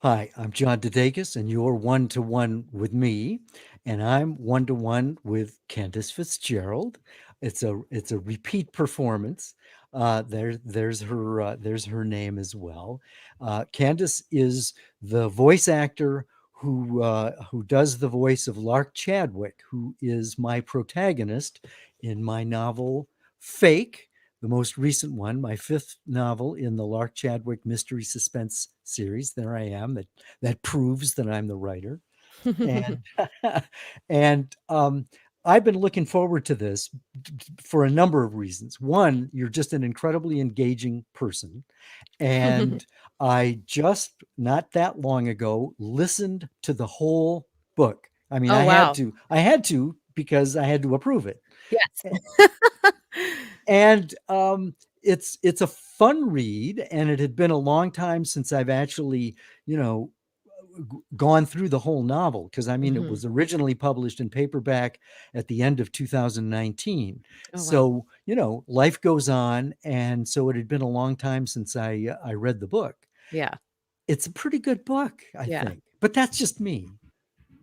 Hi, I'm John DeDakis, and you're one to one with me, and I'm one to one with Candace Fitzgerald. It's a repeat performance. There's her name as well. Candace is the voice actor who does the voice of Lark Chadwick, who is my protagonist in my novel Fake, the most recent one, my fifth novel in the Lark Chadwick mystery suspense series. There I am. That proves that I'm the writer. And and I've been looking forward to this for a number of reasons. One, you're just an incredibly engaging person, and I just not that long ago listened to the whole book. I mean, Oh, I had wow. to. I had to because I had to approve it. Yes. And it's a fun read, and it had been a long time since I've actually, you know, gone through the whole novel, because I mean it Mhm. was originally published in paperback at the end of 2019. Oh, wow. So, life goes on, and so it had been a long time since I read the book. Yeah. It's a pretty good book, I Yeah. think, but that's just me.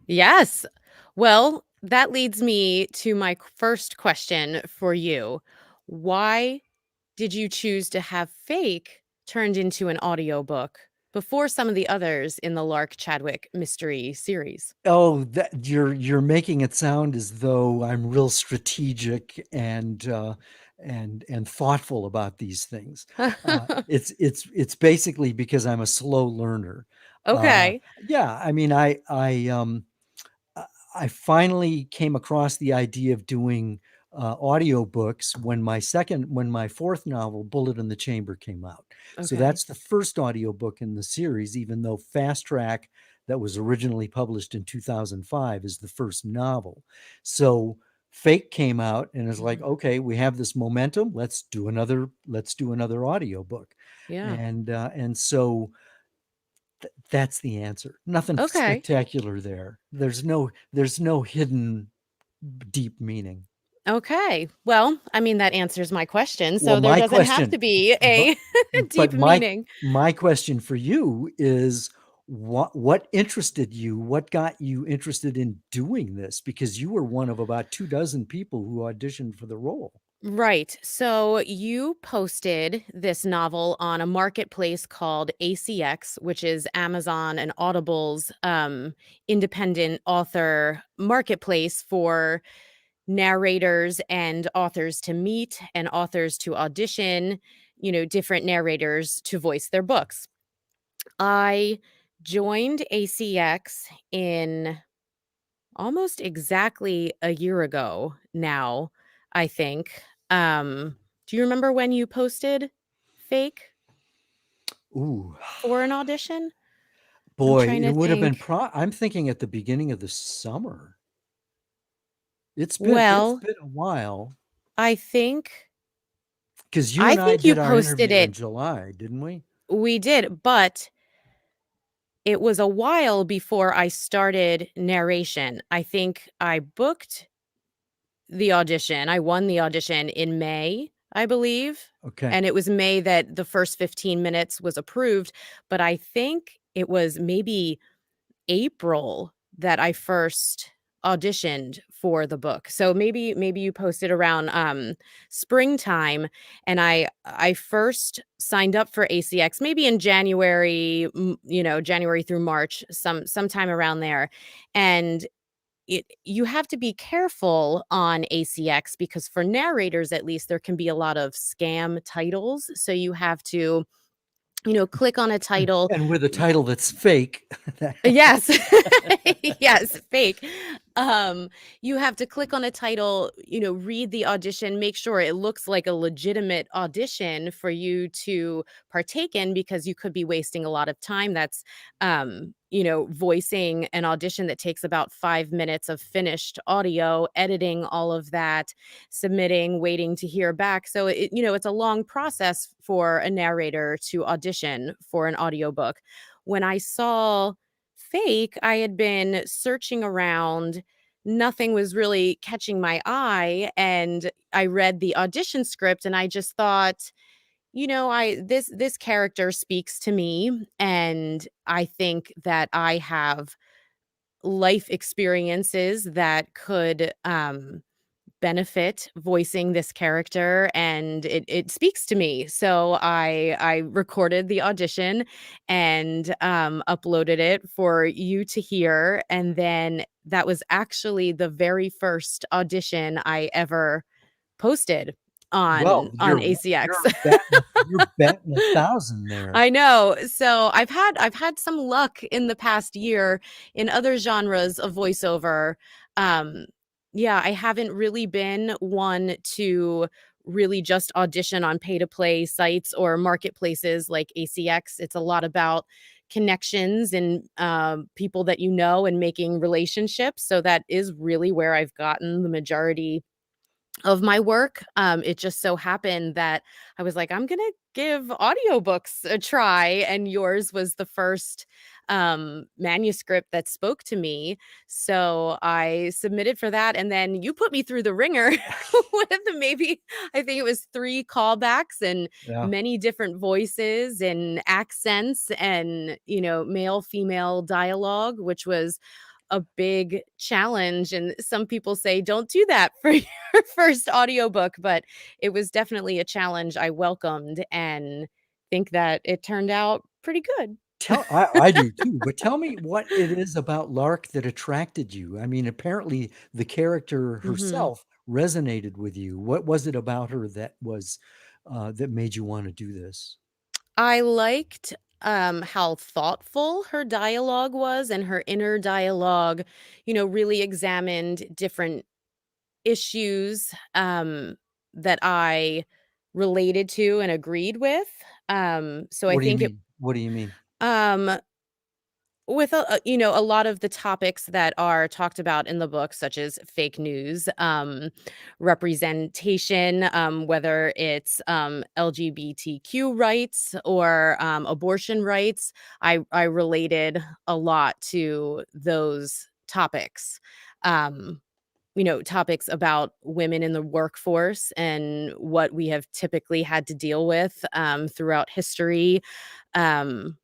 Yes. Well, that leads me to my first question for you. Why did you choose to have Fake turned into an audiobook before some of the others in the Lark Chadwick mystery series? Oh, that you're making it sound as though I'm real strategic and thoughtful about these things. It's basically because I'm a slow learner. Okay. Yeah, I mean, I I finally came across the idea of doing audiobooks when my fourth novel, Bullet in the Chamber, came out. So Okay. that's the first audiobook in the series, even though Fast Track, that was originally published in 2005, is the first novel. So Fake came out and is like, Mhm. okay, we have this momentum. Let's do another audiobook. Yeah. And so that's the answer. Nothing Okay. spectacular there. There's no hidden deep meaning. Okay. Well, I mean, that answers my question. Well, So there my doesn't have to question, be but a but deep my meaning. my question for you is what interested you? What got you interested in doing this? Because you were one of about 2 dozen people who auditioned for the role. Right. So you posted this novel on a marketplace called ACX, which is Amazon and Audible's independent author marketplace for narrators and authors to meet and authors to audition, different narrators to voice their books. I joined ACX in almost exactly a year ago now, I think. Do you remember when you posted Fake Ooh, for an audition? I'm boy, trying it to would have been think. I'm thinking at the beginning of the summer. It's Well, been a while, I think because you I and I think you did our posted interview in it. July, didn't we? We did, but it was a while before I started narration. I think I booked the audition. I won the audition in May, I believe, Okay. and it was May that the first 15 minutes was approved, but I think it was maybe April that I first auditioned for the book. So maybe you posted around springtime, and I first signed up for ACX maybe in January, January through March, sometime around there. And you have to be careful on ACX because for narrators at least there can be a lot of scam titles. So you have to, click on a title. And with a title that's fake. Yes. Yes, fake. Um, you have to click on a title, read the audition, make sure it looks like a legitimate audition for you to partake in because you could be wasting a lot of time. That's, voicing an audition that takes about 5 minutes of finished audio, editing all of that, submitting, waiting to hear back. So it's a long process for a narrator to audition for an audiobook. When I saw Fake, I had been searching around. Nothing was really catching my eye. And I read the audition script and I just thought, this character speaks to me, and I think that I have life experiences that could benefit voicing this character, and it speaks to me. So I recorded the audition and uploaded it for you to hear, and then that was actually the very first audition I ever posted Well, on ACX. you're batting 1,000 there. I know. So I've had some luck in the past year in other genres of voiceover. Um, yeah, I haven't really been one to really just audition on pay to play sites or marketplaces like ACX. It's a lot about connections and people that you know and making relationships. So that is really where I've gotten the majority of my work. It just so happened that I was like, I'm gonna give audiobooks a try, and yours was the first manuscript that spoke to me. So I submitted for that, and then you put me through the ringer with maybe I think it was 3 callbacks and Yeah. many different voices and accents and male female dialogue, which was a big challenge, and some people say don't do that for your first audiobook, but it was definitely a challenge I welcomed and think that it turned out pretty good. I do too, but tell me what it is about Lark that attracted you. I mean, apparently the character Mhm. herself resonated with you. What was it about her that made you want to do this? I liked how thoughtful her dialogue was, and her inner dialogue, really examined different issues that I related to and agreed with. So I What do you think it mean? What do you mean? um with a lot of the topics that are talked about in the book, such as fake news, representation, whether it's LGBTQ rights or abortion rights, I related a lot to those topics. Um, topics about women in the workforce and what we have typically had to deal with throughout history. Um,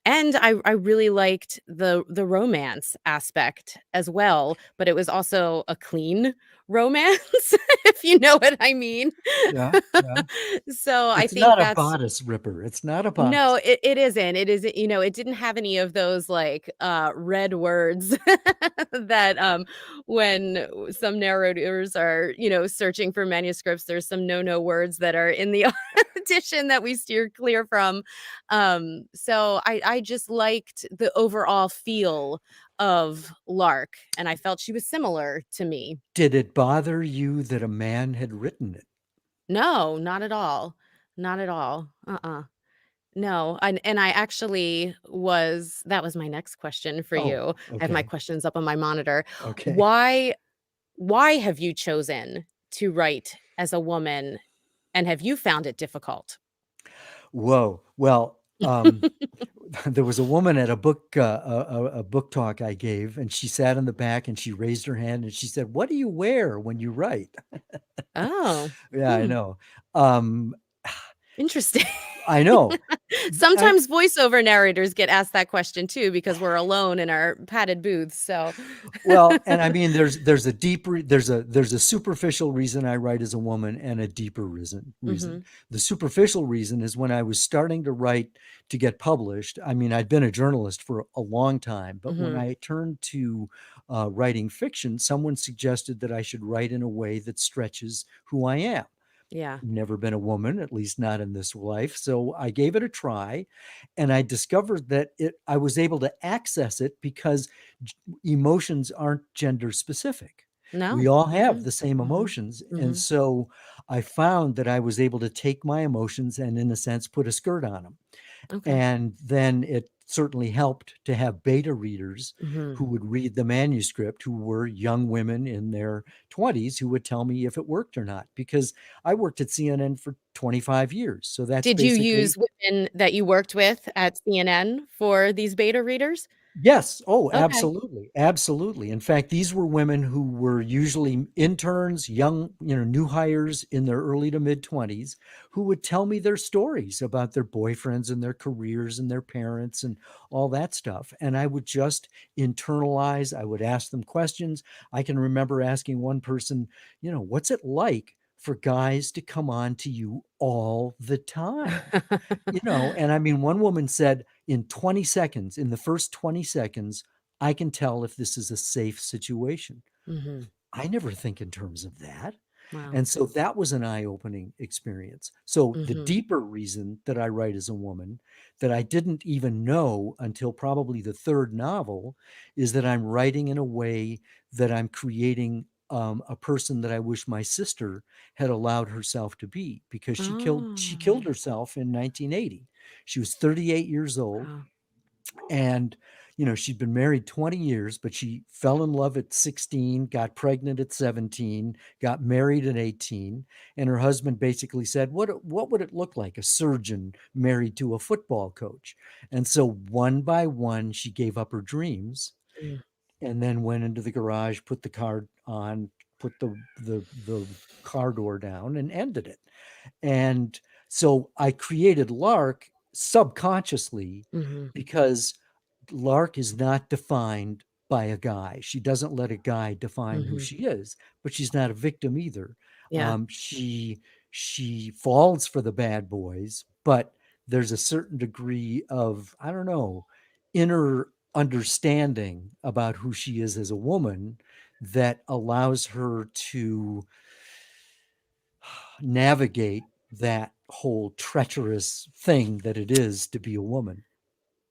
and I really liked the romance aspect as well, but it was also a clean romance, if you know what I mean. Yeah, yeah. So I It's think not a that's bodice ripper. It's not a no, bodice. it isn't. It isn't, it didn't have any of those, like, red words that, when some narrators are, searching for manuscripts, there's some no-no words that are in the audition that we steer clear from. So I just liked the overall feel of Lark, and I felt she was similar to me. Did it bother you that a man had written it? No, not at all. Not at all. No, and I actually was that was my next question for Oh, you. I have my okay. questions up on my monitor. Okay. Why have you chosen to write as a woman, and have you found it difficult? Whoa. Well, there was a woman at a book talk I gave, and she sat in the back and she raised her hand and she said, "What do you wear when you write?" Oh, Yeah, I hmm, know. Um, interesting. I know. I, Sometimes voiceover narrators get asked that question too because we're alone in our padded booths, so well, and I mean, there's a deeper there's a superficial reason I write as a woman and a deeper reason. Mhm, The superficial reason is when I was starting to write to get published. I mean, I'd been a journalist for a long time, but when mhm, I turned to writing fiction, someone suggested that I should write in a way that stretches who I am. yeah, Never been a woman, at least not in this life. So I gave it a try, and I discovered that I was able to access it because emotions aren't gender specific. We no, all have mhm, the same mhm, emotions. And mhm, so I found that I was able to take my emotions and, in a sense, put a skirt on them. okay, And then it certainly helped to have beta readers mhm. who would read the manuscript, who were young women in their 20s, who would tell me if it worked or not, because I worked at CNN for 25 years. So that's Did you basically, use women that you worked with at CNN for these beta readers? Yes. Oh, Okay. absolutely. Absolutely. In fact, these were women who were usually interns, young, new hires in their early to mid 20s, who would tell me their stories about their boyfriends and their careers and their parents and all that stuff. And I would just internalize, I would ask them questions. I can remember asking one person, what's it like for guys to come on to you all the time? And I mean, one woman said in 20 seconds, in the first 20 seconds, I can tell if this is a safe situation. Mhm. I never think in terms of that. Wow. And so that was an eye opening experience. So, the Mhm. deeper reason that I write as a woman that I didn't even know until probably the third novel is that I'm writing in a way that I'm creating a person that I wish my sister had allowed herself to be, because she killed Oh, herself in 1980. She was 38 years old, wow. and she'd been married 20 years, but she fell in love at 16, got pregnant at 17, got married at 18, and her husband basically said, what would it look like, a surgeon married to a football coach? And so one by one she gave up her dreams, Mm. and then went into the garage, put the car on, put the car door down, and ended it. And so I created Lark subconsciously, Mhm. because Lark is not defined by a guy. She doesn't let a guy define who Mhm. she is, but she's not a victim either. Yeah. She falls for the bad boys, but there's a certain degree of, I don't know, inner understanding about who she is as a woman that allows her to navigate that whole treacherous thing that it is to be a woman.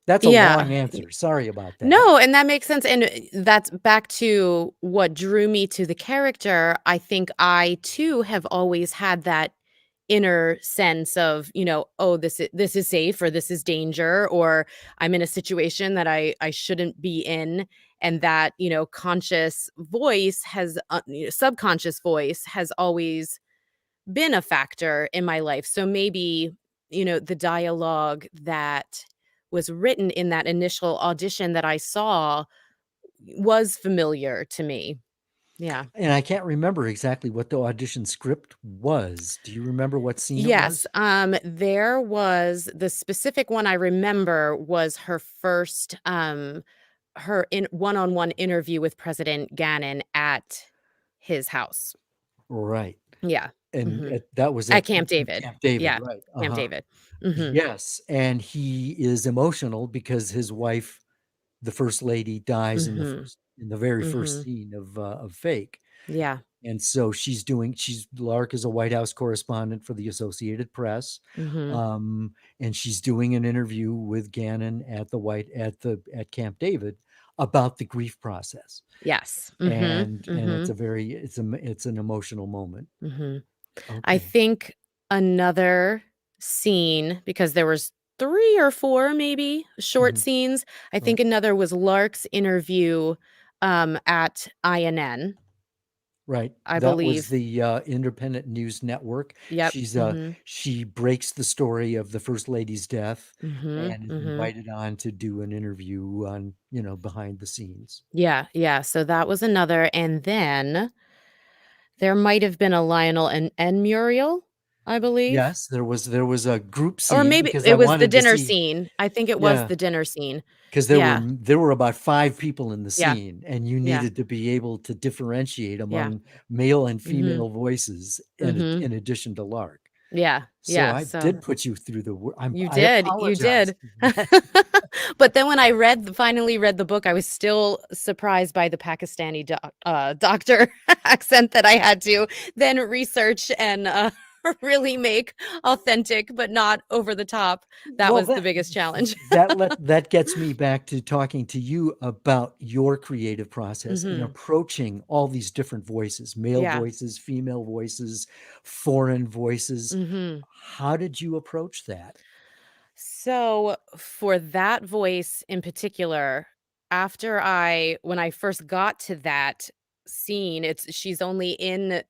That's a Yeah. long answer. Sorry about that. No, and that makes sense, and, that's back to what drew me to the character. I think I too have always had that inner sense of, "Oh, this is safe," or "This is danger," or "I'm in a situation that I shouldn't be in," and that, conscious voice has, subconscious voice has always been a factor in my life. So maybe, the dialogue that was written in that initial audition that I saw was familiar to me. Yeah. And I can't remember exactly what the audition script was. Do you remember what scene it Yes, was? there was the specific one I remember was her first, her in one-on-one interview with President Gannon at his house. Right. Yeah. And Mhm. that was At at Camp David. Camp David, Yeah, right? Camp Uh-huh. David. Mhm. Yes, and he is emotional because his wife, the first lady, dies Mhm. in the very first Mhm. scene of Fake. Yeah. And so she's Lark is a White House correspondent for the Associated Press, Mhm. and she's doing an interview with Gannon at Camp David about the grief process, Yes. Mhm. and Mhm. it's an emotional moment. Mhm. I Okay. think another scene, because there was 3 or 4 maybe short Mhm. scenes. I think Right. another was Lark's interview, at INN, Right. I That was believe. the Independent News Network. Yep. Mhm. She breaks the story of the first lady's death Mhm. and is Mhm. invited on to do an interview on, behind the scenes. Yeah, yeah, so that was another, and then there might have been a Lionel and Muriel, I believe? Yes, there was a group Or scene maybe because I it was the wanted to dinner see. scene. I think it was Yeah, the dinner scene. because Yeah. there were about 5 people in the Yeah. scene, and you Yeah. needed to be able to differentiate Yeah. among male and Mhm. female voices Mhm. in addition to Lark. Yeah. So Yeah, I so did put you through you I did, you apologize. did. But then when I finally read the book, I was still surprised by the Pakistani doctor accent that I had to then research and, really make authentic, but not over the top. That Well, was the biggest challenge. that gets me back to talking to you about your creative process and Mhm. approaching all these different voices, male Yeah. voices, female voices, foreign voices. Mhm. How did you approach that? So, for that voice in particular, when I first got to that scene, she's only in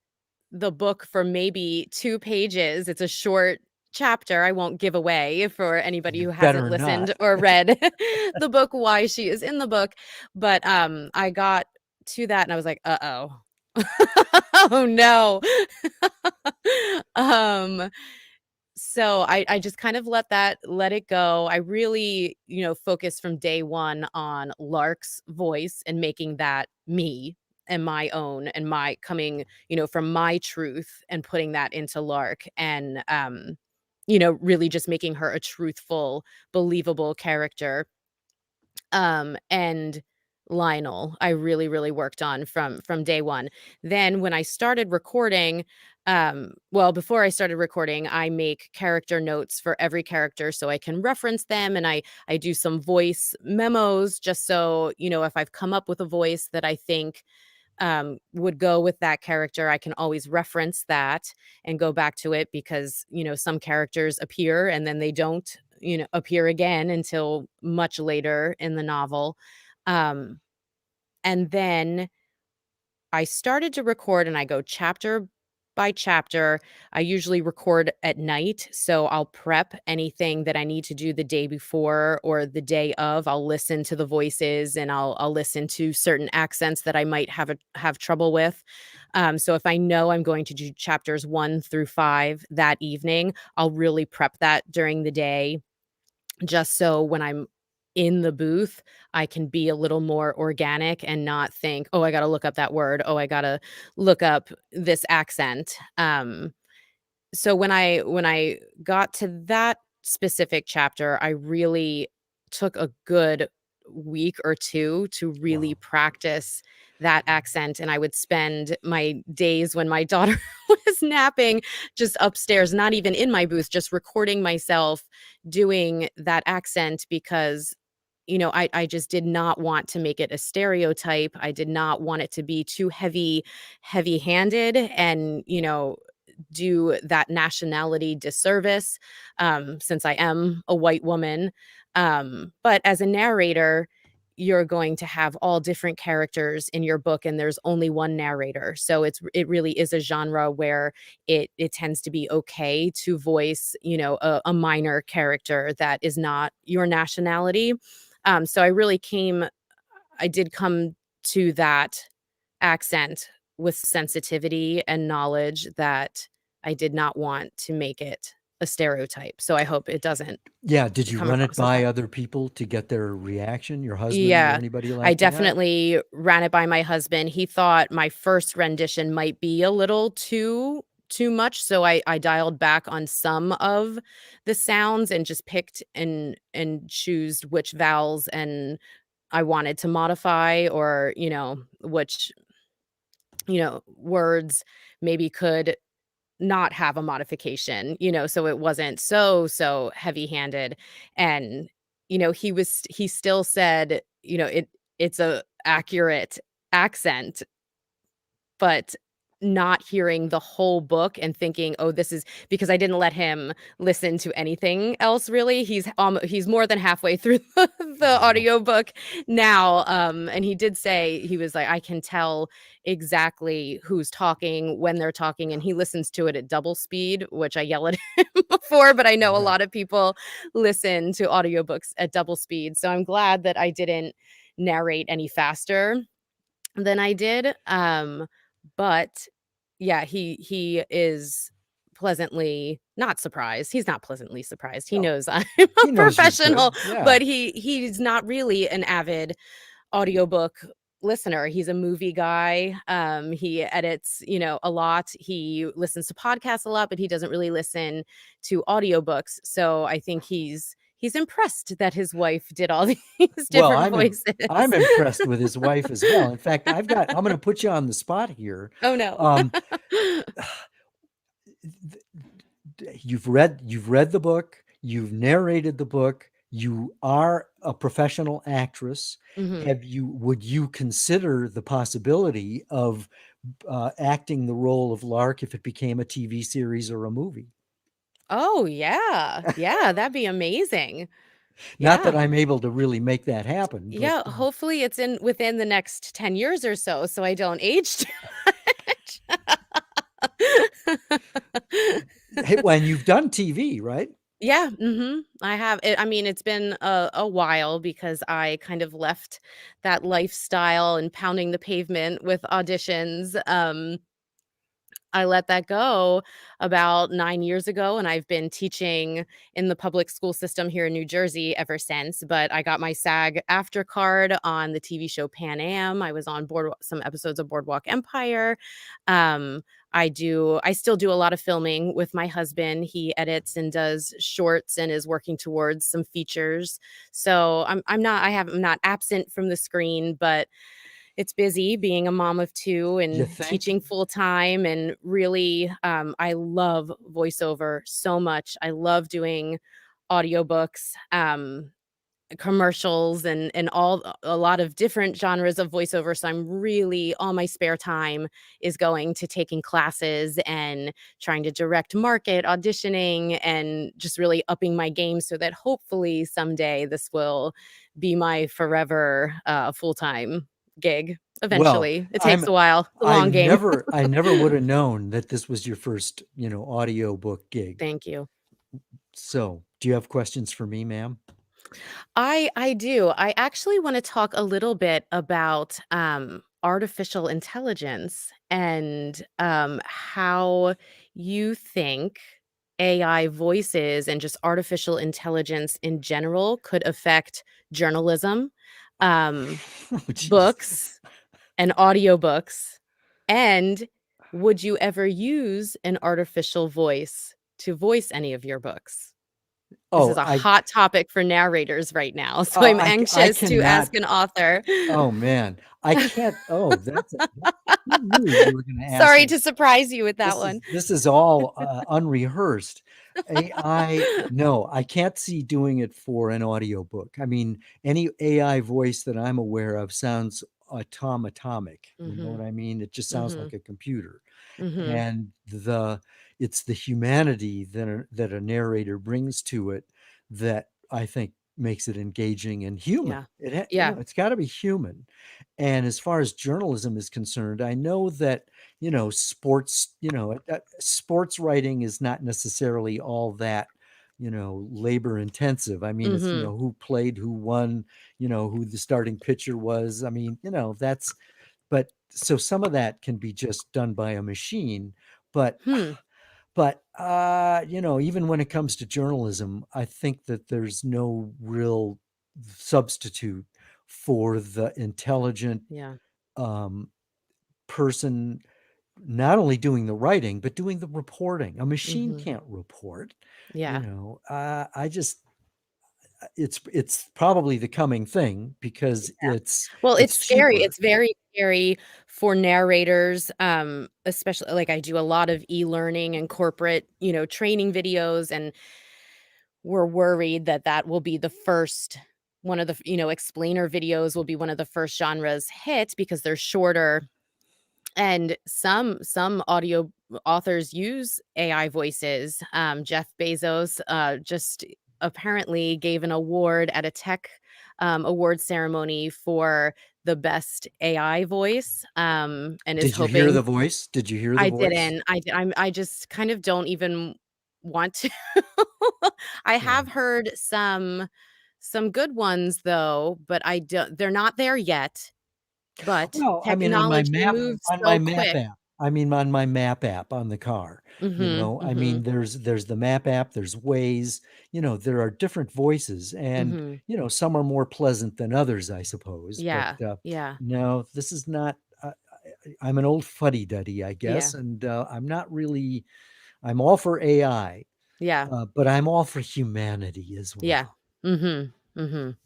the book for maybe 2 pages. It's a short chapter. I won't give away for anybody You who hasn't better listened not. or read the book why she is in the book, but I got to that and I was like, "Uh-oh." Oh no. um so I just kind of let it go. I really, focused from day one on Lark's voice and making that me and my own and my coming, from my truth and putting that into Lark and really just making her a truthful, believable character. And Lionel, I really, really worked on from day one. Then when I started recording, well, before I started recording, I make character notes for every character so I can reference them, and I do some voice memos just so, if I've come up with a voice that I think would go with that character, I can always reference that and go back to it because, some characters appear and then they don't, appear again until much later in the novel. Um, and then I started to record and I go chapter by chapter. I usually record at night, so I'll prep anything that I need to do the day before or the day of. I'll listen to the voices and I'll listen to certain accents that I might have trouble with. So if I know I'm going to do chapters 1 through 5 that evening, I'll really prep that during the day just so when I'm in the booth, I can be a little more organic and not think, "Oh, I gotta look up that word. Oh, I gotta look up this accent." So when I got to that specific chapter, I really took a good week or 2 to really Wow. practice that accent, and I would spend my days when my daughter was napping just upstairs, not even in my booth, just recording myself doing that accent because, I just did not want to make it a stereotype. I did not want it to be too heavy-handed and, do that nationality disservice, since I am a white woman. But as a narrator, you're going to have all different characters in your book, and there's only one narrator. So it really is a genre where it tends to be okay to voice, a minor character that is not your nationality. So I did come to that accent with sensitivity and knowledge that I did not want to make it a stereotype, so I hope it doesn't Yeah, did you come run it across as by that. other people to get their reaction? Your husband or Yeah, anybody I like that? definitely ran it by my husband. He thought my first rendition might be a little too much, so I dialed back on some of the sounds and just picked and choose which vowels and I wanted to modify or, which, words maybe could not have a modification, so it wasn't so heavy-handed, and, he still said, it's a accurate accent, but not hearing the whole book and thinking, "Oh, this is" because I didn't let him listen to anything else really. He's more than halfway through the Wow. audiobook now, and he did say, he was like, "I can tell exactly who's talking, when they're talking," and he listens to it at double speed, which I yell at him for, but I know a Right. lot of people listen to audiobooks at double speed, so I'm glad that I didn't narrate any faster than I did, but yeah, he is pleasantly not surprised. He's not pleasantly surprised. He Oh, knows I'm a he knows you're professional, good. Yeah. but he's not really an avid audiobook listener. He's a movie guy. He edits, a lot. He listens to podcasts a lot, but he doesn't really listen to audiobooks. So I think he's impressed that his wife did all these Well, different I'm voices. impressed with his wife as well. In fact, I'm gonna put you on the spot here. Oh no. Um, you've read the book, you've narrated the book, you are a professional actress. Mhm. Would you consider the possibility of acting the role of Lark if it became a TV series or a movie? Oh, yeah. Yeah, that'd be amazing. Not that Yeah. I'm able to really make that happen, but Yeah, hopefully it's in within the next 10 years or so I don't age too much. Hey, when you've done TV, right? Yeah, I have. I mean, it's been a while because I kind of left that lifestyle and pounding the pavement with auditions. I let that go about 9 years ago, and I've been teaching in the public school system here in New Jersey ever since, but I got my SAG after card on the TV show Pan Am. I was on board some episodes of Boardwalk Empire. Um, I still do a lot of filming with my husband. He edits and does shorts and is working towards some features. So I'm not absent from the screen, but it's busy being a mom of 2 You and think? teaching full time, and really, I love voiceover so much. I love doing audiobooks, commercials, and a lot of different genres of voiceover, so I'm really all my spare time is going to taking classes and trying to direct market, auditioning, and just really upping my game so that hopefully someday this will be my forever, full-time gig Well, eventually. It takes I'm a while. It's a long game. I never would have known that this was your first, audiobook gig. Thank you. So, do you have questions for me, ma'am? I do. I actually wanna talk a little bit about, artificial intelligence and, how you think AI voices and just artificial intelligence in general could affect journalism, um, Oh, jeez. books, and audiobooks, and would you ever use an artificial voice to voice any of your books? This is Oh, a hot topic for narrators right now, so I'm I anxious to cannot. ask an author. Oh man, I can't. Oh, I knew you were going to ask Sorry me. to surprise you with that This one. is all unrehearsed. AI, no, I can't see doing it for an audiobook. I mean, any AI voice that I'm aware of sounds automatomic. You know what Mhm, I mean? It just sounds mhm, like a computer. mhm. And it's the humanity that a narrator brings to it that I think makes it engaging and human. Yeah. Yeah. It's got to be human. And as far as journalism is concerned, I know that sports, sports writing is not necessarily all that, labor intensive. I mean, it's, Mhm. who played, who won, who the starting pitcher was. I mean, but so some of that can be just done by a machine. But Hmm. even when it comes to journalism, I think that there's no real substitute for the intelligent Yeah. um, person not only doing the writing but doing the reporting. A machine Mhm. can't report. Yeah. I just it's probably the coming thing because Well, it's it's scary. cheaper. It's very scary for narrators, especially like I do a lot of e-learning and corporate, training videos, and we're worried that that will be the first one of the, explainer videos will be one of the first genres hit because they're shorter. And some audio authors use AI voices. Jeff Bezos just apparently gave an award at a tech award ceremony for the best AI voice, and is Did you hear hoping. the voice? Did you hear the I voice? didn't. I just kind of don't even want to. I Yeah. have heard some good ones though, but I don't. They're not there yet. But Well, I mean, technology moves on my so map quick. app. I mean, on my map app on the car, Mhm, I mean, mhm, there's the map app, there's Waze, there are different voices and, mhm. some are more pleasant than others, I suppose. But Yeah, yeah, no, this is not, I'm an old fuddy-duddy, I yeah, guess. And I'm not really, I'm all for AI, yeah, but I'm all for humanity as yeah. well. Mhm, mhm.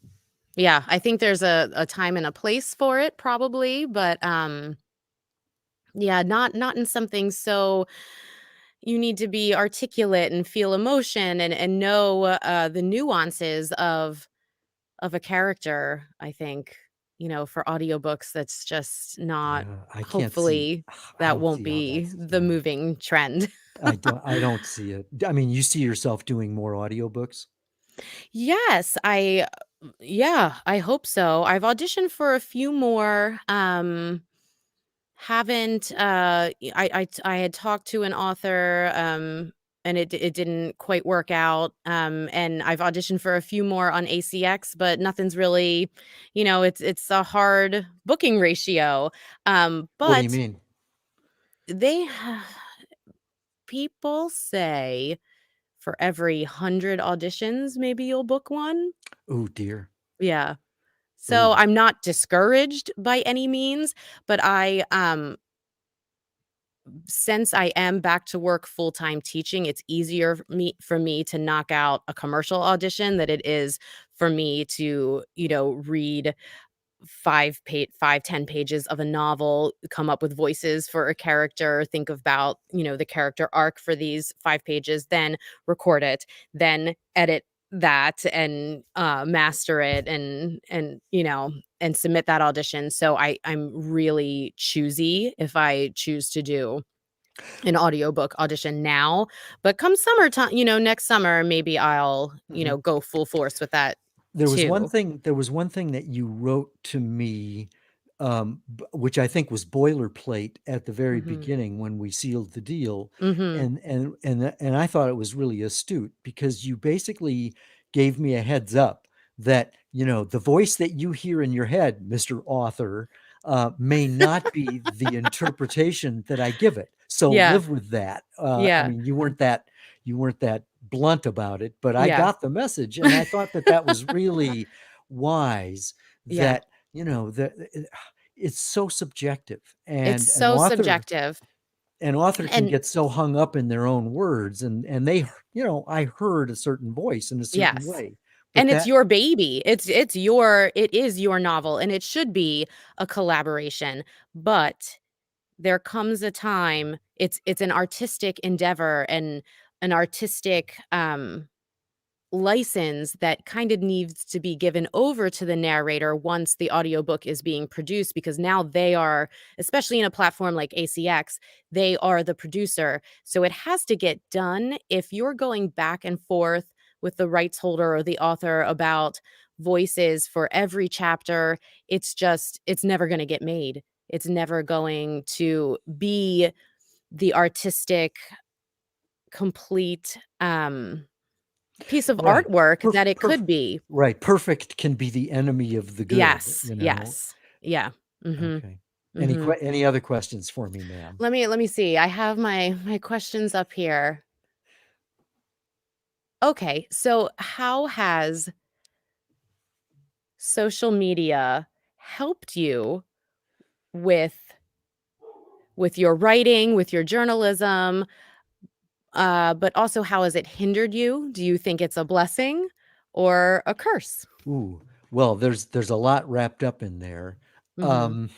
Yeah, I think there's a time and a place for it probably, but, yeah, not in something so you need to be articulate and feel emotion and know, the nuances of a character, I think, for audiobooks, that's just not Yeah, hopefully, I that don't won't see how be that's, the yeah. moving trend. I don't see it. I mean, you see yourself doing more audiobooks? Yes, yeah, I hope so. I've auditioned for a few more, haven't, I had talked to an author, and it didn't quite work out. And I've auditioned for a few more on ACX, but nothing's really, it's a hard booking ratio. What do you But mean? they people say for every 100 auditions, maybe you'll book one. Oh dear. Yeah. So Oh. I'm not discouraged by any means, but since I am back to work full-time teaching, it's easier for me to knock out a commercial audition than it is for me to, read 10 pages of a novel, come up with voices for a character, think about, the character arc for these 5 pages, then record it, then edit that and master it and submit that audition. So I'm really choosy if I choose to do an audiobook audition now, but come summertime, next summer, maybe I'll, Mhm. go full force with that There was one too. thing there was one thing that you wrote to me, which I think was boilerplate at the very Mhm. beginning when we sealed the deal, Mhm. and I thought it was really astute because you basically gave me a heads up that, the voice that you hear in your head, Mr. Author, may not be the interpretation that I give it. So Yeah. live with that. I Yeah. mean, you weren't that blunt about it, but I Yeah. got the message, and I thought that that was really wise. Yeah. That it's so subjective, It's and an so author subjective. an author can And get so hung up in their own words, and I heard a certain voice in a certain yes. way, but And it's that your baby. It is your novel, and it should be a collaboration, but there comes a time it's an artistic endeavor and an artistic, license that kind of needs to be given over to the narrator once the audiobook is being produced, because now they are, especially in a platform like ACX, they are the producer. So it has to get done. If you're going back and forth with the rights holder or the author about voices for every chapter, it's never going to get made. It's never going to be the artistic, complete piece of right. artwork Perf that it perf could be. Right, perfect can be the enemy of the good, Yes, you know? yes. Yeah. Mhm, Okay. mhm. Any other questions for me, ma'am? Let me see, I have my questions up here. Okay, so how has social media helped you with your writing, with your journalism, but also how has it hindered you? Do you think it's a blessing or a curse? Ooh, well, there's a lot wrapped up in there. Mhm. Um,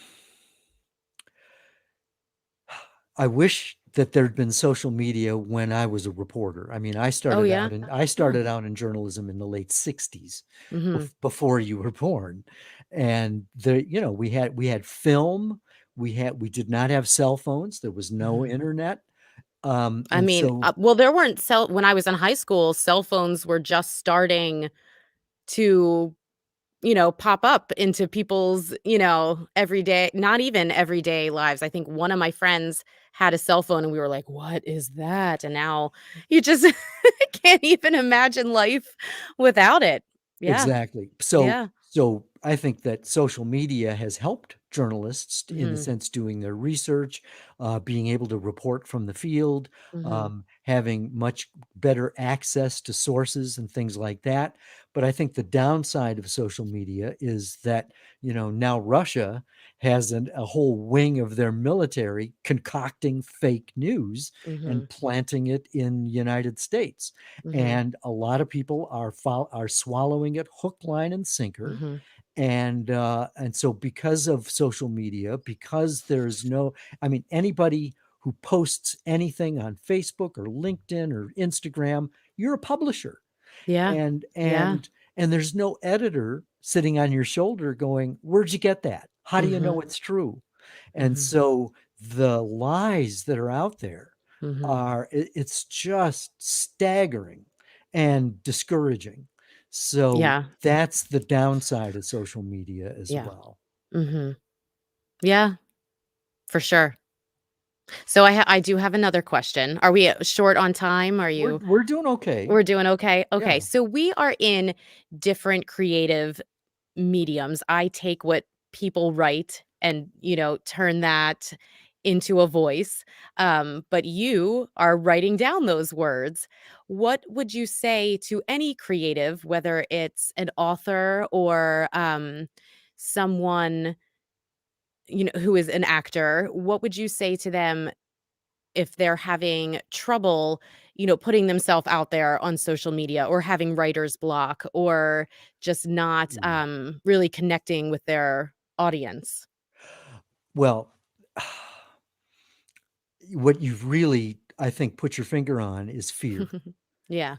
I wish that there'd been social media when I was a reporter. I mean, Oh, yeah? I Oh. started out in journalism in the late 60s, Mhm, before you were born. And we had film, we did not have cell phones, there was no mhm. internet. I And mean, so well, there weren't cell when I was in high school, cell phones were just starting to, pop up into people's, everyday, not even everyday lives. I think one of my friends had a cell phone and we were like, "What is that?" And now you just can't even imagine life without it. Yeah. Exactly. Yeah. So I think that social media has helped journalists in the Mhm. sense doing their research, being able to report from the field, Mhm. having much better access to sources and things like that. But I think the downside of social media is that, now Russia has a whole wing of their military concocting fake news and Mhm. planting it in the United States, Mhm. and a lot of people are swallowing it hook, line, and sinker. Mhm. And so because of social media, because there's no, I mean, anybody who posts anything on Facebook or LinkedIn or Instagram, you're a publisher, Yeah. and Yeah. and and there's no editor sitting on your shoulder going, "Where'd you get that? How do you know Mhm. it's true?" And Mhm. so the lies that are out there Mhm. it's just staggering and discouraging. So Yeah. that's the downside of social media as Yeah. well. Mhm. Yeah, for sure. So I do have another question. Are we short on time? Are you We're doing okay. We're doing okay? Okay, Yeah. so we are in different creative mediums. I take what people write and, turn that into a voice. But you are writing down those words. What would you say to any creative, whether it's an author or someone, who is an actor? What would you say to them if they're having trouble, putting themselves out there on social media or having writer's block or just not Mm. really connecting with their audience? Well, what you've really, I think, put your finger on is fear. Yeah.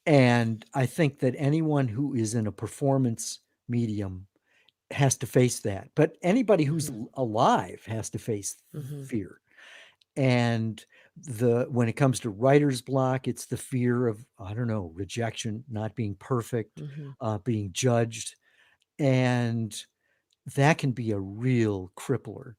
And I think that anyone who is in a performance medium has to face that. But anybody who's Mhm, alive has to face mhm, fear. And when it comes to writer's block, it's the fear of, I don't know, rejection, not being perfect, mhm, being judged. And that can be a real crippler.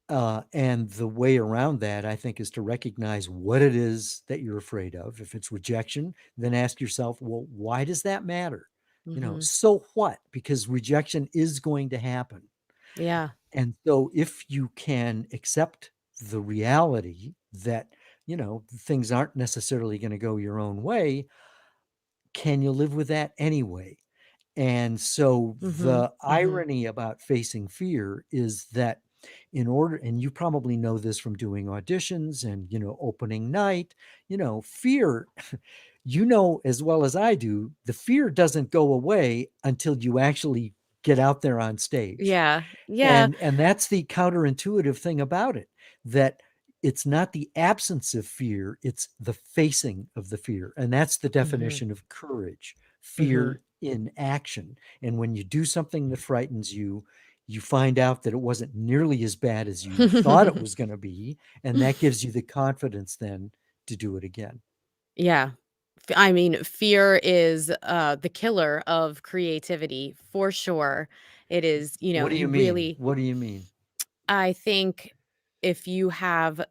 And the way around that, I think, is to recognize what it is that you're afraid of. If it's rejection, then ask yourself, well, why does that matter? mhm. So what? Because rejection is going to happen. Yeah. And so if you can accept the reality that, things aren't necessarily going to go your own way, can you live with that anyway? And so Mhm, the mhm. irony about facing fear is that in order, and you probably know this from doing auditions and, opening night, fear, as well as I do, the fear doesn't go away until you actually get out there on stage. Yeah, yeah. And that's the counterintuitive thing about it, that it's not the absence of fear, it's the facing of the fear. And that's the Mhm, definition of courage, mhm. fear in action. And when you do something that frightens you, you find out that it wasn't nearly as bad as you thought it was going to be. And that gives you the confidence then to do it again. Yeah. I mean, fear is, the killer of creativity for sure. It is, What do you you mean? really What do you mean? I think if you have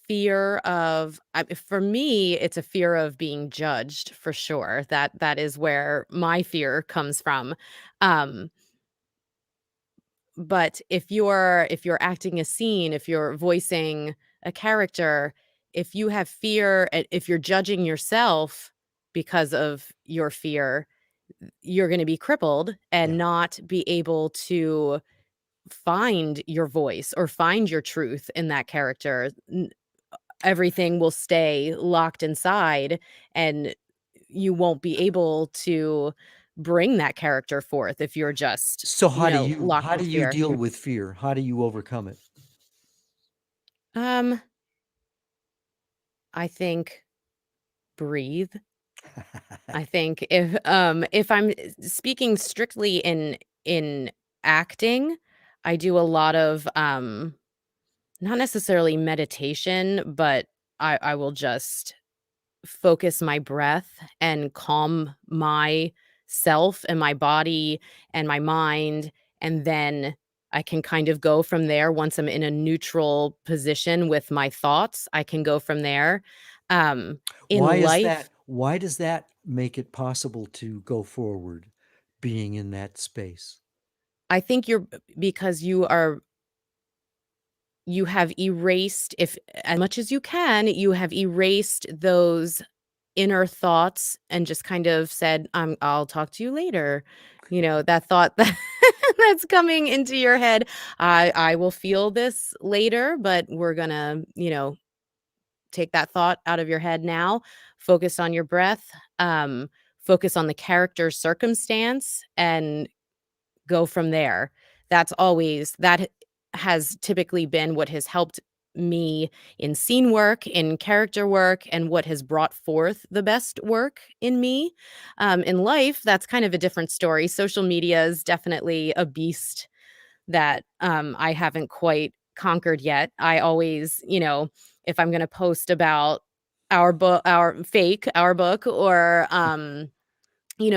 fear of for me, it's a fear of being judged for sure. That is where my fear comes from. Um, but if you're acting a scene, if you're voicing a character, if you have fear, if you're judging yourself because of your fear, you're going to be crippled and Yeah. not be able to find your voice or find your truth in that character. Everything will stay locked inside and you won't be able to bring that character forth if you're just, So locked how do with you fear. deal with fear? How do you overcome it? Um, I think breathe. I think if I'm speaking strictly in acting, I do a lot of not necessarily meditation, but I will just focus my breath and calm myself and my body and my mind, and then I can kind of go from there once I'm in a neutral position with my thoughts, I can go from there. Um, in Why is life, that? Why does that make it possible to go forward being in that space? I think because you have erased, if as much as you can, you have erased those inner thoughts and just kind of said, I'll talk to you later. That thought that's coming into your head. I will feel this later, but we're gonna, take that thought out of your head now. Focus on your breath. Focus on the character's circumstance and go from there. That has typically been what has helped me in scene work, in character work, and what has brought forth the best work in me. In life, that's kind of a different story. Social media is definitely a beast that I haven't quite conquered yet. I always, if I'm going to post about our book, or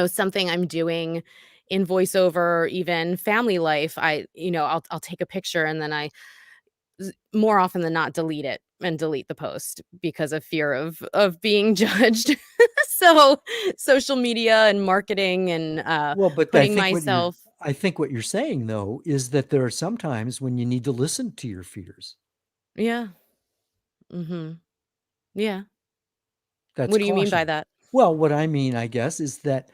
something I'm doing in voiceover, even family life, I'll take a picture and then more often than not delete it and delete the post because of fear of being judged. So social media and marketing and Well, but putting myself. I think what you're saying though is that there are some times when you need to listen to your fears. Yeah. Mhm. Yeah. That's What do you mean by caution. that? Well, what I mean, I guess, is that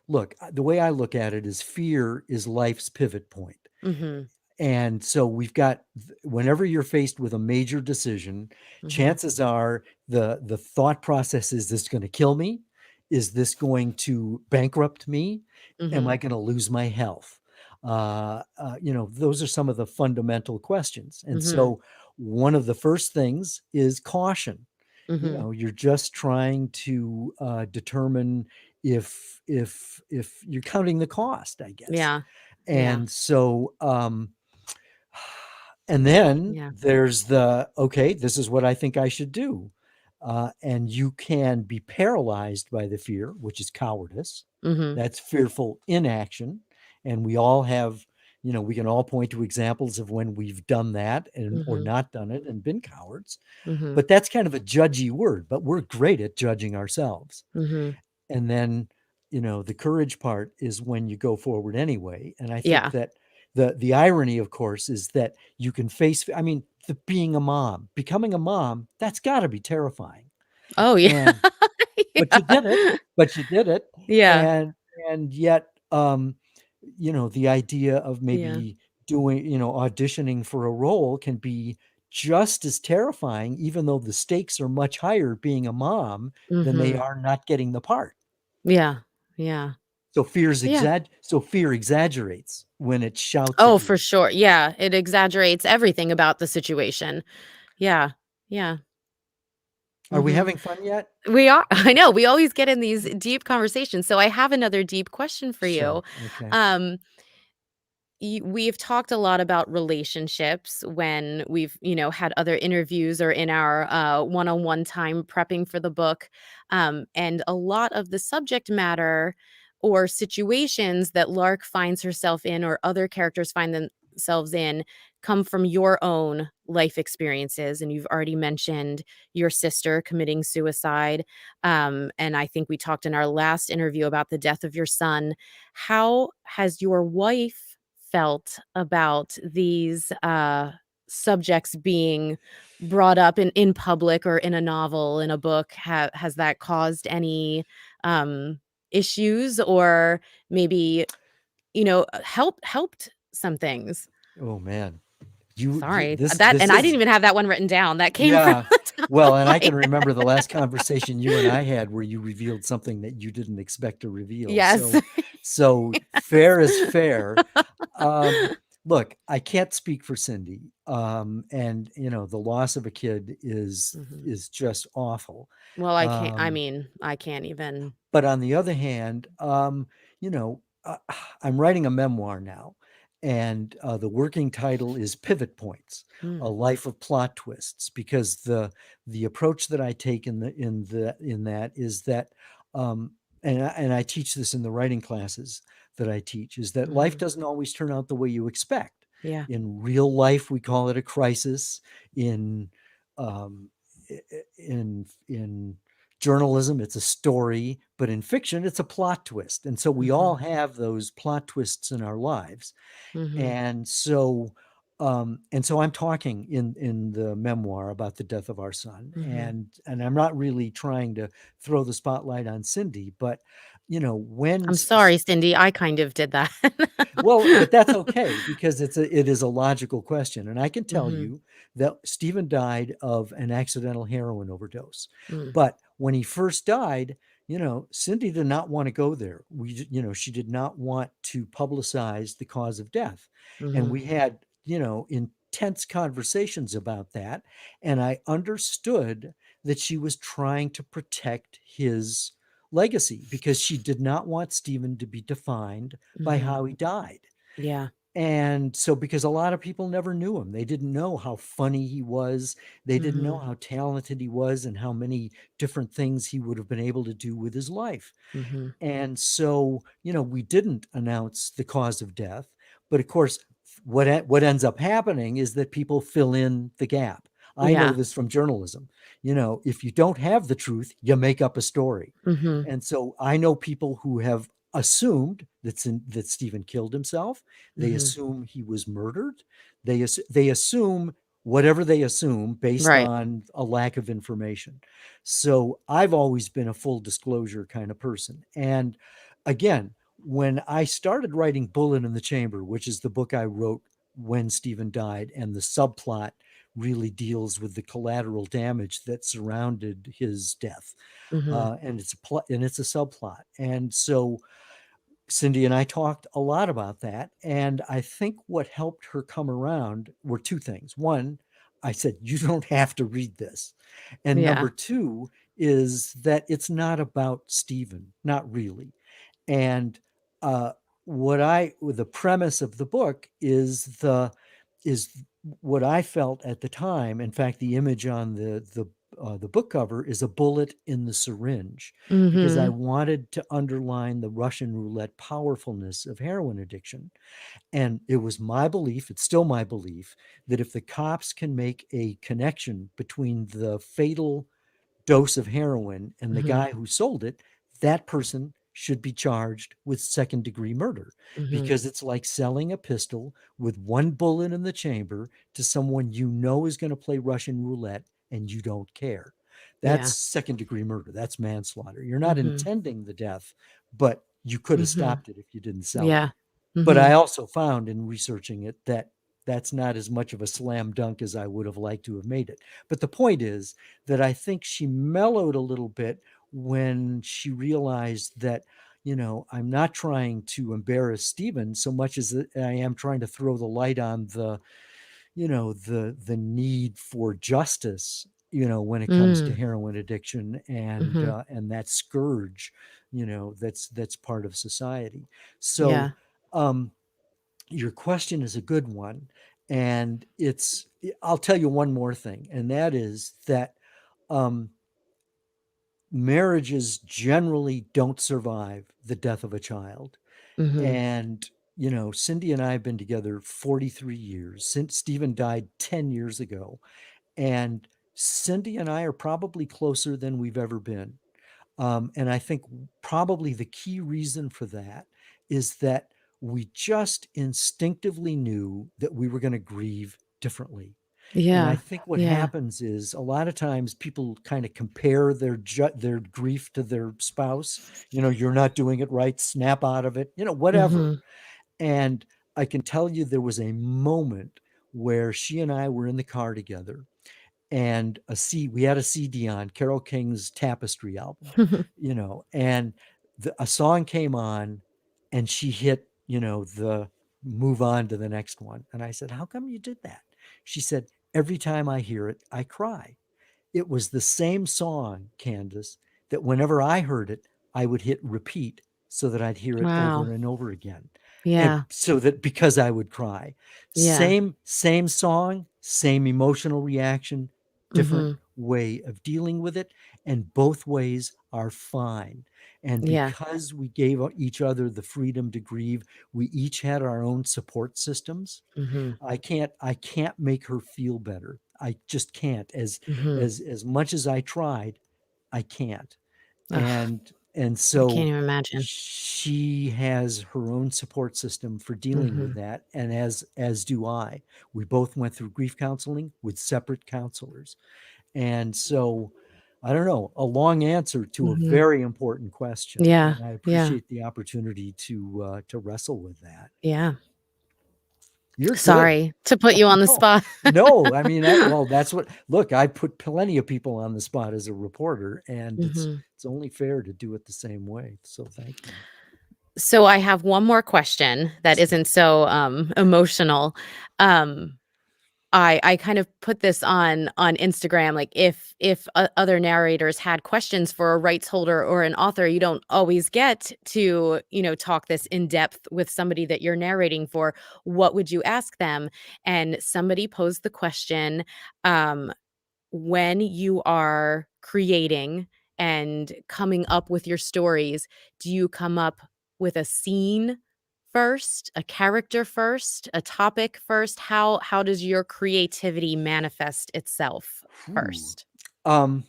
look, the way I look at it is fear is life's pivot point. Mhm. And so we've got whenever you're faced with a major decision, Mhm. chances are the thought process is this going to kill me? Is this going to bankrupt me? Am Mhm. I going to lose my health? Those are some of the fundamental questions. And Mhm. so one of the first things is caution. Mhm. You're just trying to determine if you're counting the cost, I guess. Yeah. Yeah. And so and then Yeah. there's okay, this is what I think I should do. And you can be paralyzed by the fear, which is cowardice. Mhm. That's fearful inaction. And we all have, we can all point to examples of when we've done that and or Mhm. not done it and been cowards. Mhm. But that's kind of a judgy word, but we're great at judging ourselves. Mhm. And then, the courage part is when you go forward anyway. And I think Yeah. that the irony, of course, is that you can face, I mean, being a mom, becoming a mom, that's got to be terrifying. Oh, yeah. And but you Yeah. did it, but you did it. Yeah. And yet the idea of Yeah. maybe doing, auditioning for a role can be just as terrifying, even though the stakes are much higher being a mom than they Mhm. are not getting the part. Yeah. Yeah. Yeah. So fear exaggerates when it shouts Oh, at for you. sure. Yeah, it exaggerates everything about the situation. Yeah. Yeah. Are we Mhm. having fun yet? We are. I know, we always get in these deep conversations, so I have another deep question for you. Sure. Okay. Um, we've talked a lot about relationships when we've had other interviews or in our one-on-one time prepping for the book, and a lot of the subject matter or situations that Lark finds herself in or other characters find themselves in come from your own life experiences, and you've already mentioned your sister committing suicide, and I think we talked in our last interview about the death of your son. How has your wife felt about these subjects being brought up in public or in a novel, in a book? Has that caused any issues, or maybe helped some things? Oh man. You Sorry, that, this and I didn't is even have that one written down. That came from Yeah. the top of Well, and I my can head. remember the last conversation you and I had where you revealed something that you didn't expect to reveal. Yes. So fair is fair. Um, Look, I can't speak for Cindy. And the loss of a kid Mhm. is just awful. Well, I can't. I Um, mean, I can't even. but on the other hand, you know, I'm writing a memoir now, and the working title is Pivot Points: A Mm, Life of Plot Twists, because the approach that I take in that is that, and I teach this in the writing classes that I teach, is that life mhm. doesn't always turn out the way you expect. Yeah. In real life, we call it a crisis. In um, in journalism, it's a story, but in fiction, it's a plot twist. And so we all Mhm. have those plot twists in our lives. Mhm. And so I'm talking in the memoir about the death of our son, Mhm. and I'm not really trying to throw the spotlight on Cindy, but when I'm sorry, Cindy, I kind of did that. well, but that's okay because it is a logical question. And I can tell Mhm. you that Stephen died of an accidental heroin overdose. Mm. But when he first died, Cindy did not want to go there. She did not want to publicize the cause of death. And Mhm. we had, intense conversations about that. And I understood that she was trying to protect his legacy because she did not want Stephen to be defined by Mhm. how he died. Yeah. And so, because a lot of people never knew him, they didn't know how funny he was, they didn't know Mhm. how talented he was, and how many different things he would have been able to do with his life. Mhm. And so, we didn't announce the cause of death. But of course, what ends up happening is that people fill in the gap. I know Yeah. this from journalism. If you don't have the truth, you make up a story. Mhm. And so I know people who have assumed that Stephen killed himself. They Mhm. assume he was murdered. They assume whatever they assume based Right. on a lack of information. So I've always been a full disclosure kind of person. And again, when I started writing Bullet in the Chamber, which is the book I wrote when Stephen died, and the subplot really deals with the collateral damage that surrounded his death, Mhm. and it's a subplot, and so Cindy and I talked a lot about that. And I think what helped her come around were two things. One, I said, you don't have to read this. And Yeah. number two is that it's not about Stephen, not really. And uh, the premise of the book is what I felt at the time. In fact, the image on the book cover is a bullet in the syringe, because I Mhm. wanted to underline the Russian roulette powerfulness of heroin addiction. And it was my belief, it's still my belief, that if the cops can make a connection between the fatal dose of heroin and the Mhm. guy who sold it, that person should be charged with second-degree murder, Mhm. because it's like selling a pistol with one bullet in the chamber to someone you know is going to play Russian roulette and you don't care. That's Yeah. second-degree murder. That's manslaughter. You're not Mhm. intending the death, but you could have Mhm. stopped it if you didn't sell it. Yeah. But I Mhm. also found in researching it that that's not as much of a slam dunk as I would have liked to have made it. But the point is that I think she mellowed a little bit when she realized that, I'm not trying to embarrass Stephen so much as I am trying to throw the light on the need for justice, when it comes to Mm. heroin addiction, Mhm. and that scourge, that's part of society. So, Yeah. um, your question is a good one. And I'll tell you one more thing, and that is that um, marriages generally don't survive the death of a child. Mhm. And, Cindy and I have been together 43 years since Stephen died 10 years ago. And Cindy and I are probably closer than we've ever been. And I think probably the key reason for that is that we just instinctively knew that we were going to grieve differently. And I Yeah. think what Yeah. happens is a lot of times people kind of compare their grief to their spouse. You're not doing it right, snap out of it, whatever. Mhm. And I can tell you there was a moment where she and I were in the car together, and we had a CD on Carole King's Tapestry album, and a song came on, and she hit, the move on to the next one. And I said, how come you did that? She said, every time I hear it, I cry. It was the same song, Candace, that whenever I heard it, I would hit repeat so that I'd hear it over Wow. and over again. And Yeah. so that because I would cry. Yeah. Same song, same emotional reaction, different Mhm. way of dealing with it, and both ways are fine. And Yeah. because we gave each other the freedom to grieve, we each had our own support systems. Mhm. I can't make her feel better. I just can't. As Mhm. as as much as I tried, I can't. Ugh, And I can't so even imagine. she has her own support system for dealing with Mhm. that, and as do I. We both went through grief counseling with separate counselors. And so I don't know, a long answer to a Mhm. very important question, Yeah. and I Yeah. appreciate the opportunity to wrestle with that. Yeah. You're good. Sorry to put you Oh, on the no. spot. No, I mean, well, that's what, look, I put plenty of people on the spot as a reporter, and it's Mhm. it's only fair to do it the same way. So thank you. So I have one more question that Yes, isn't ma'am. so, emotional. Um, I kind of put this on Instagram, like, if o other narrators had questions for a rights holder or an author, you don't always get to, talk this in depth with somebody that you're narrating for. What would you ask them? And somebody posed the question, um, when you are creating and coming up with your stories, do you come up with a scene first, a character first, a topic first? How does your creativity manifest itself Ooh. first? Um,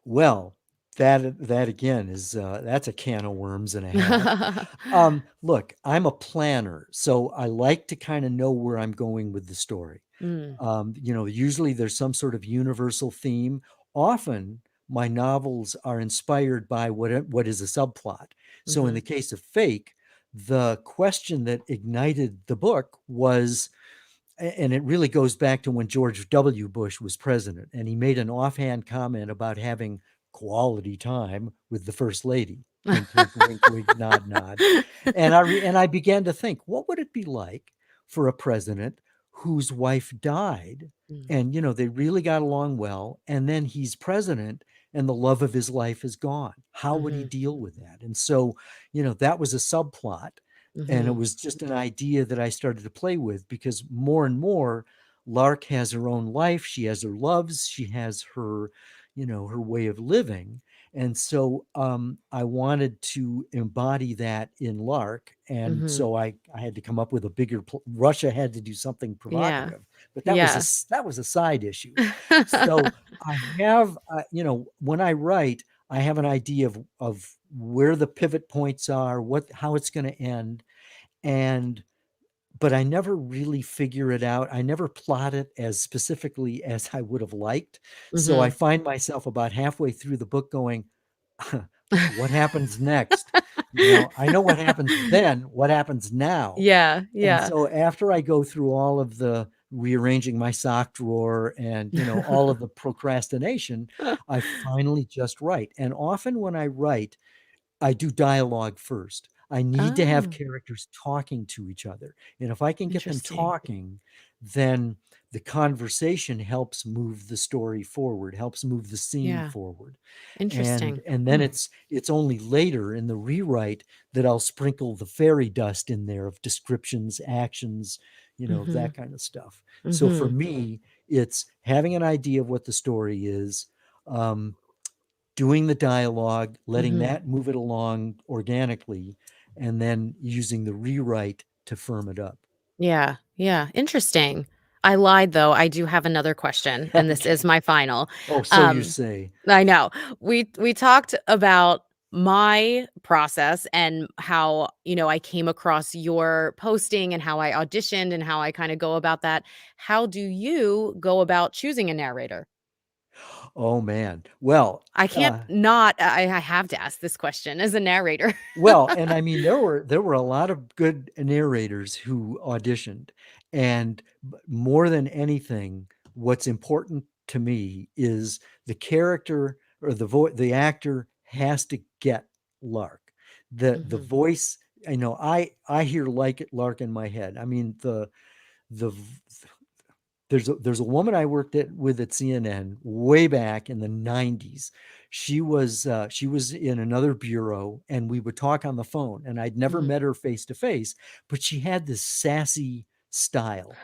well, that again is that's a can of worms and a half. Look, I'm a planner, so I like to kind of know where I'm going with the story. Mm, Usually there's some sort of universal theme. Often my novels are inspired by what is a subplot. So in the mhm, case of Fake, the question that ignited the book was, and it really goes back to when George W. Bush was president, and he made an offhand comment about having quality time with the first lady. Wink, wink, wink, wink, nod, nod. And I began to think, what would it be like for a president whose wife died, mm, and they really got along well, and then he's president, and the love of his life is gone? How would he mhm, deal with that? And so, that was a subplot, and it mhm, was just an idea that I started to play with, because more and more, Lark has her own life. She has her loves. She has her, her way of living. And so I wanted to embody that in Lark. And mhm. so I had to come up with a bigger, Russia had to do something Yeah, provocative, but yeah. that was a side issue. So I have, when I write, I have an idea of where the pivot points are, how it's going to end, and but I never really figure it out. I never plot it as specifically as I would have liked. So I Mhm. find myself about halfway through the book going, what happens next? I know what happens then, what happens now? Yeah, And yeah. so after I go through all of the rearranging my sock drawer and, all of the procrastination, I finally just write. And often when I write, I do dialogue first. I need to have Oh, characters talking to each other. And if I can get them interesting. talking, then the conversation helps move the story forward, helps move the scene Yeah, forward. And interesting. and then Hmm, it's only later in the rewrite that I'll sprinkle the fairy dust in there of descriptions, actions, mhm, that kind of stuff. So for mhm, me, it's having an idea of what the story is, um, doing the dialogue, letting mhm. that move it along organically, and then using the rewrite to firm it up. Yeah, yeah, interesting. I lied though, I do have another question, and this is Okay. my final. Oh, so you Um, say. I know. We talked about my process and how, I came across your posting and how I auditioned and how I kinda go about that. How do you go about choosing a narrator? Oh man. Well, I can't not I have to ask this question as a narrator. and I mean there were a lot of good narrators who auditioned, and more than anything, what's important to me is the character, or the actor has to get Lark. The Mhm, voice, I hear like Lark in my head. I mean the there's a woman I worked with at CNN way back in the 90s. She was in another bureau, and we would talk on the phone, and I'd never mhm. met her face to face, but she had this sassy style.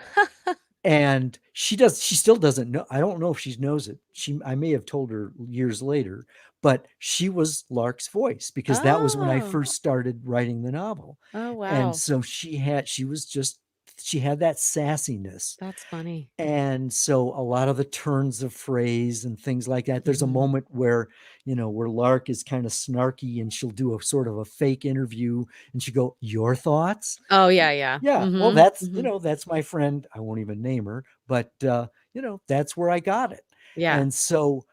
And she still doesn't know. I don't know if she knows it. I may have told her years later, but she was Lark's voice, because that was when I Oh. first started writing the novel. Oh, And wow. so she had that sassiness. That's funny. And so a lot of the turns of phrase and things like that. There's a Mhm. moment where Lark is kind of snarky, and she'll do a sort of a fake interview, and she go, "Your thoughts?" Oh, yeah, yeah. Yeah, well, Mhm, that's, mhm. that's my friend. I won't even name her, but that's where I got it. Yeah. And so,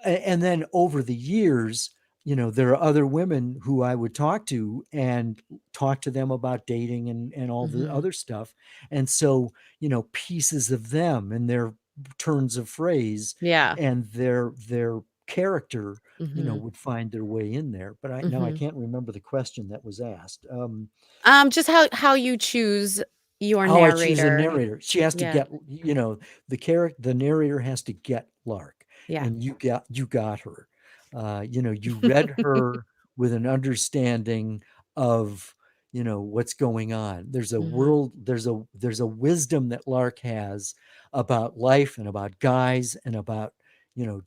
and then over the years, there are other women who I would talk to, and talk to them about dating and all the Mhm. other stuff. And so, pieces of them and their turns of phrase Yeah. and their character, Mhm. would find their way in there. But I Mhm. can't remember the question that was asked. Just how you choose your How I choose a narrator. narrator. She has to Yeah. get, the narrator has to get Lark, Yeah. and you got her. You read her with an understanding of, what's going on. There's a Mhm. world, there's a wisdom that Lark has about life, and about guys, and about,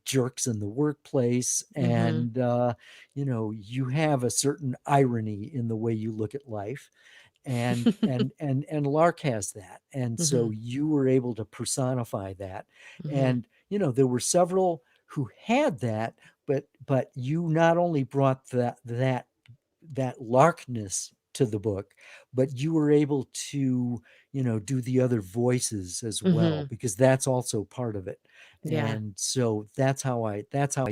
jerks in the workplace, Mhm. and you have a certain irony in the way you look at life, and Lark has that, and so Mhm. you were able to personify that, Mhm. and there were several who had that, but you not only brought that larkness to the book, but you were able to, do the other voices as well, Mhm. because that's also part of it. Yeah. And so that's how I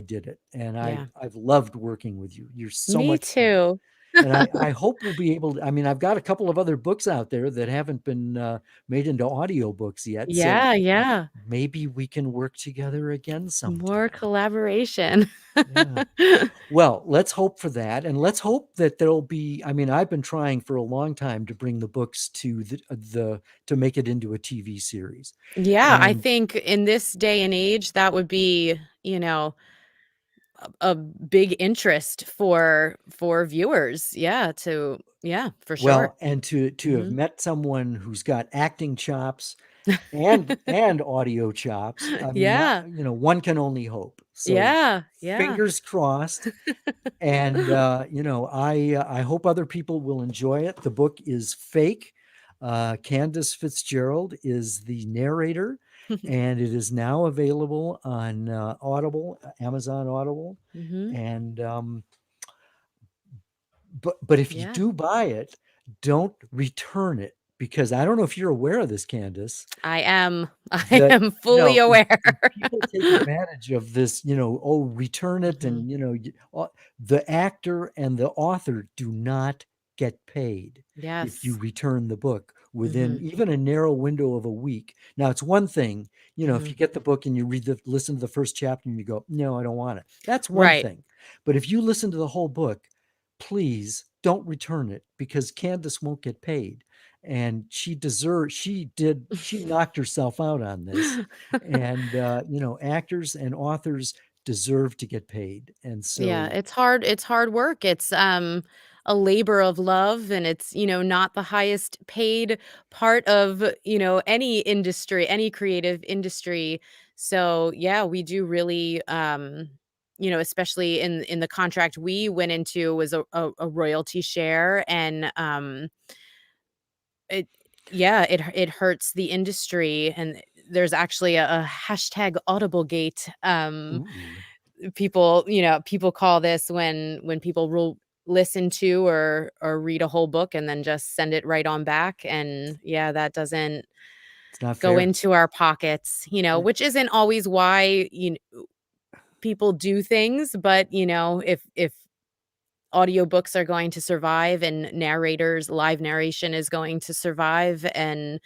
did it. And Yeah. I've loved working with you. You're so Me much fun. too. And I hope we'll be able to, I mean, I've got a couple of other books out there that haven't been made into audiobooks yet. So Yeah, yeah. maybe we can work together again More sometime. collaboration. Yeah. Well, let's hope for that. And let's hope that there'll be, I mean, I've been trying for a long time to bring the books to to make it into a TV series. Yeah, I And think in this day and age, that would be, a big interest for viewers. Yeah, yeah, for sure. well, and to have Mhm. met someone who's got acting chops and audio chops, I mean, Yeah. one can only hope. So Yeah, yeah. fingers crossed. And I hope other people will enjoy it. The book is Fake. Candace Fitzgerald is the narrator, and it is now available on Audible, Amazon Audible. Mhm. And but if you Yeah. do buy it, don't return it, because I don't know if you're aware of this, Candace, I that am fully if, aware. if people take advantage of this, oh, return it, Mhm. and the actor and the author do not get paid if you Yes. return the book within Mhm. even a narrow window of a week. Now, it's one thing, if Mhm. you get the book and you listen to the first chapter and you go, no, I don't want it, that's one Right. thing. But if you listen to the whole book, please don't return it, because Candace won't get paid, and she knocked herself out on this. And actors and authors deserve to get paid, and Yeah, so it's hard work. It's a labor of love, and it's, not the highest paid part of, any industry, any creative industry. So, yeah, we do really especially in the contract we went into was a royalty share, and it yeah, it hurts the industry, and there's actually a hashtag Audiblegate. ooh, People call this when people will listen to or read a whole book and then just send it right on back, and yeah, that doesn't it's not go fair. into our pockets, Yeah, which isn't always why, people do things, but, if audiobooks are going to survive and narrators live narration is going to survive and,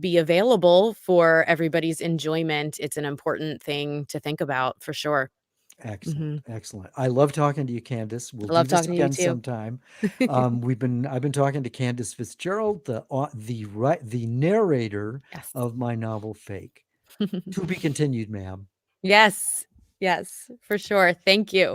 be available for everybody's enjoyment, it's an important thing to think about for sure. excellent, Mhm. excellent. I love talking to you, Candace. We'll I do love this talking to you again too. sometime. I've been talking to Candace Fitzgerald, the narrator Yes. of my novel Fake. To be continued, ma'am. Yes. Yes, for sure. Thank you.